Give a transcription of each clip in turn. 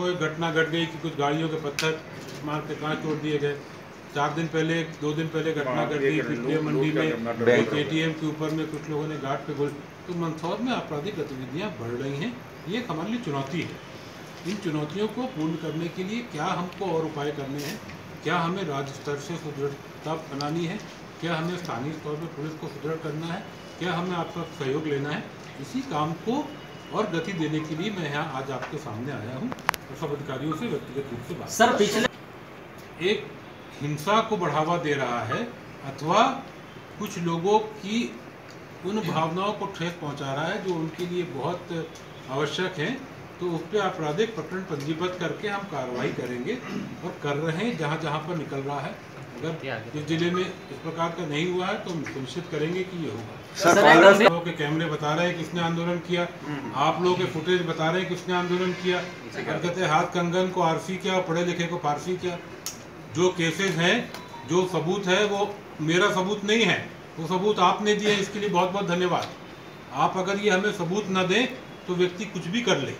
परसों एक घटना घट गई कि कुछ गाड़ियों के पत्थर मार के कांच तोड़ दिए गए। 2 दिन पहले घटना घट गई पिपलिया मंडी में एक ATM के ऊपर में कुछ लोगों ने घाट पे गोल। तो मंदसौर में आपराधिक गतिविधियां बढ़ रही हैं। ये एक हमारे लिए चुनौती है। इन चुनौतियों को पूर्ण करने के लिए क्या हमको और उपाय करने हैं, क्या हमें राज्य स्तर से सुदृढ़ता बनानी है, क्या हमें स्थानीय स्तर पर पुलिस को सुदृढ़ करना है, क्या हमें आपका सहयोग लेना है, इसी काम को और गति देने के लिए मैं यहाँ आज आपके सामने आया हूँ और सब अधिकारियों से व्यक्तिगत रूप से बात। सर, पिछले एक हिंसा को बढ़ावा दे रहा है अथवा कुछ लोगों की उन भावनाओं को ठेस पहुंचा रहा है जो उनके लिए बहुत आवश्यक है, तो उस पर आपराधिक प्रकरण पंजीबद्ध करके हम कार्रवाई करेंगे और कर रहे हैं जहां जहां पर निकल रहा है। अगर इस जिले में इस प्रकार का नहीं हुआ है तो हम सुनिश्चित करेंगे कि ये होगा। आप लोगों के कैमरे बता रहे हैं किसने आंदोलन किया, आप लोगों के फुटेज बता रहे हैं किसने आंदोलन किया, और कहते हैं हाथ कंगन को आरसी किया, पढ़े लिखे को फारसी किया। जो केसेस हैं, जो सबूत है, वो मेरा सबूत नहीं है, वो सबूत आपने दिए, इसके लिए बहुत बहुत धन्यवाद। आप अगर ये हमें सबूत न दें तो व्यक्ति कुछ भी कर ले,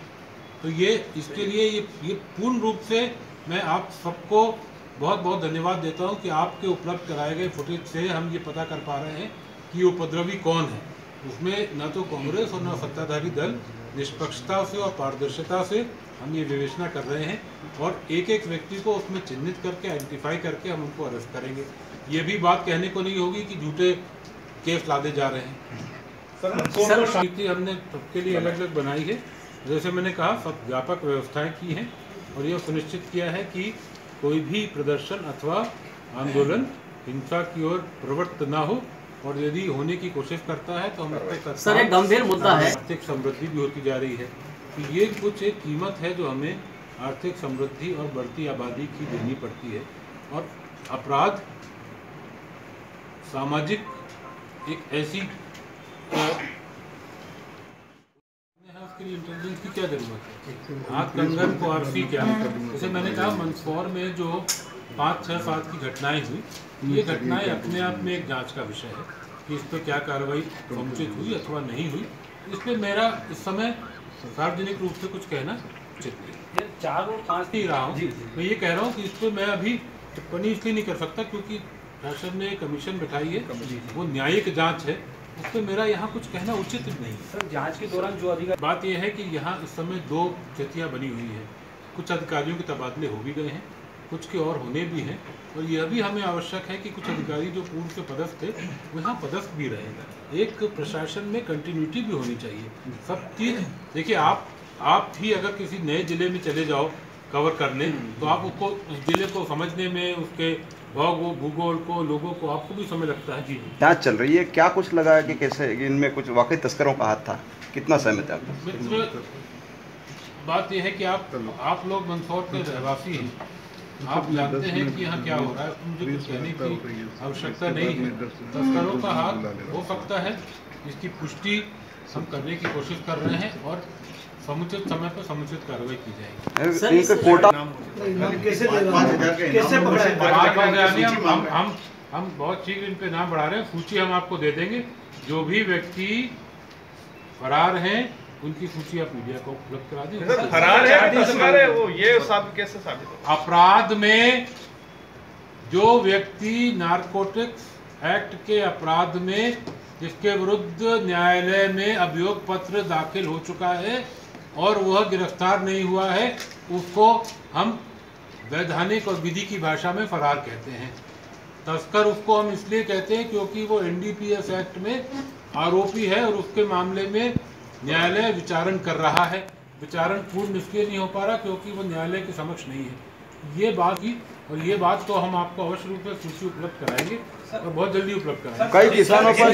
तो ये इसके लिए ये पूर्ण रूप से मैं आप सबको बहुत बहुत धन्यवाद देता हूं कि आपके उपलब्ध कराए गए फुटेज से हम ये पता कर पा रहे हैं कि उपद्रवी कौन है। उसमें न तो कांग्रेस और न सत्ताधारी दल, निष्पक्षता से और पारदर्शिता से हम ये विवेचना कर रहे हैं और एक एक व्यक्ति को उसमें चिन्हित करके आइडेंटिफाई करके हम उनको अरेस्ट करेंगे। ये भी बात कहने को नहीं होगी कि झूठे केस लादे जा रहे हैं। सर, नीति हमने सबके लिए अलग अलग बनाई है। जैसे मैंने कहा, सब व्यापक व्यवस्थाएं की हैं और ये सुनिश्चित किया है कि कोई भी प्रदर्शन अथवा आंदोलन हिंसा की ओर प्रवृत्त ना हो, और यदि होने की कोशिश करता है तो हम सर, एक गंभीर मुद्दा है। आर्थिक समृद्धि भी होती जा रही है, तो ये कुछ एक कीमत है जो हमें आर्थिक समृद्धि और बढ़ती आबादी की देनी पड़ती है। और अपराध सामाजिक एक ऐसी उसके लिए इंटेलिजेंस की क्या जरूरत है। हाथ कंगन को आरसी क्या, जैसे मैंने कहा मंदसौर में जो 5-6 साल की घटनाएं हुई, ये घटनाएं अपने आप में एक जांच का विषय है कि इस पर क्या कार्रवाई समुचित हुई अथवा नहीं हुई। इस पर मेरा इस समय सार्वजनिक रूप से कुछ कहना उचित नहीं। 4 और 5 ही रहा हूँ, मैं ये कह रहा हूँ कि इस पर मैं अभी टिप्पणी इसलिए नहीं कर सकता क्योंकि शासन ने कमीशन बिठाई है, वो न्यायिक जाँच है, उस पर मेरा यहाँ कुछ कहना उचित नहीं। सर, जांच के दौरान जो अधिकारी, बात यह है कि यहाँ इस समय 2 स्थितियाँ बनी हुई हैं। कुछ अधिकारियों के तबादले हो भी गए हैं, कुछ के और होने भी हैं, और यह भी हमें आवश्यक है कि कुछ अधिकारी जो पूर्व से पदस्थ थे वो यहाँ पदस्थ भी रहेगा। एक प्रशासन में कंटिन्यूटी भी होनी चाहिए। सब चीज़ देखिए, आप भी अगर किसी नए जिले में चले जाओ कवर करने, तो आप उसको उस जिले को समझने में, उसके भूगोल को, लोगों को, आपको भी समय लगता है। जी, जांच चल रही है, क्या कुछ लगा है कि कैसे इनमें कुछ वाकई तस्करों का हाथ था, कितना सहमत है आप? मित्र, बात यह है कि आप लोग मंदसौर के रहवासी हैं, आप जानते हैं कि यहाँ क्या हो रहा है, मुझे कुछ कहने की आवश्यकता नहीं है। तस्करों का हाथ हो सकता है, इसकी पुष्टि हम करने की कोशिश कर रहे हैं और समुचित समय पर समुचित कार्रवाई की जाएगी। हम बहुत शीघ्र इन पे नाम बढ़ा रहे हैं, सूची हम आपको दे देंगे। जो भी व्यक्ति फरार हैं उनकी सूची आप मीडिया को उपलब्ध करा दें। फरार है वो, ये कैसे साबित हो? अपराध में जो व्यक्ति नारकोटिक्स एक्ट के अपराध में जिसके विरुद्ध न्यायालय में अभियोग पत्र दाखिल हो चुका है और वह गिरफ्तार नहीं हुआ है, उसको हम वैधानिक और विधि की भाषा में फरार कहते हैं। तस्कर उसको हम इसलिए कहते हैं क्योंकि वो NDPS एक्ट में आरोपी है और उसके मामले में न्यायालय विचारण कर रहा है। विचारण पूर्ण इसलिए नहीं हो पा रहा क्योंकि वो न्यायालय के समक्ष नहीं है। ये बात ही, और ये बात तो हम आपको अवश्य रूप से सूची उपलब्ध कराएंगे और बहुत जल्दी उपलब्ध कराएंगे। कई किसानों पर